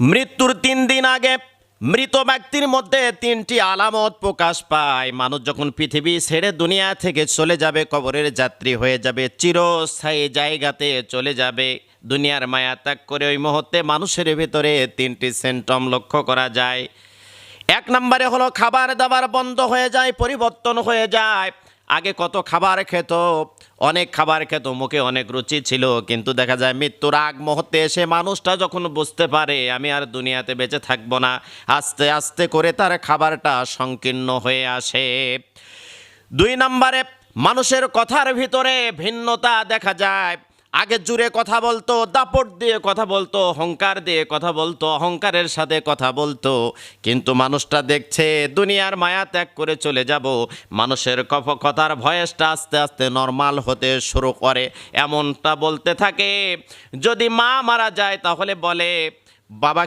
মৃত্যুর 3 দিন আগে মৃত ব্যক্তির মধ্যে 3টি আলামত প্রকাশ পায়। মানুষ যখন পৃথিবী ছেড়ে দুনিয়া থেকে চলে যাবে, কবরের যাত্রী হয়ে যাবে, চিরস্থায়ী জায়গাতে চলে যাবে, দুনিয়ার মায়া ত্যাগ করে ওই মুহূর্তে মানুষের ভিতরে 3টি সিমটম লক্ষ্য করা যায়। 1 নম্বরে হলো খাবার দাবার বন্ধ হয়ে যায়, পরিবর্তন হয়ে যায়। আগে কত খাবার খেত, অনেক খাবার খেত, মুখে অনেক রুচি ছিল, কিন্তু দেখা যায় মৃত্যুর আগ মুহূর্তে এসে মানুষটা যখন বুঝতে পারে আমি আর দুনিয়াতে বেঁচে থাকবো না, আস্তে আস্তে করে তার খাবারটা সংকীর্ণ হয়ে আসে। 2 নম্বরে মানুষের কথার ভিতরে ভিন্নতা দেখা যায়। আগে জুড়ে কথা বলতো, দাপট দিয়ে কথা বলতো, অহংকার দিয়ে কথা বলতো, অহংকারের সাথে কথা বলতো, কিন্তু মানুষটা দেখছে দুনিয়ার মায়া ত্যাগ করে চলে যাব, মানুষের কথার ভয়েসটা আস্তে আস্তে নর্মাল হতে শুরু করে। এমনটা বলতে থাকে, যদি মা মারা যায় তাহলে বলে বাবা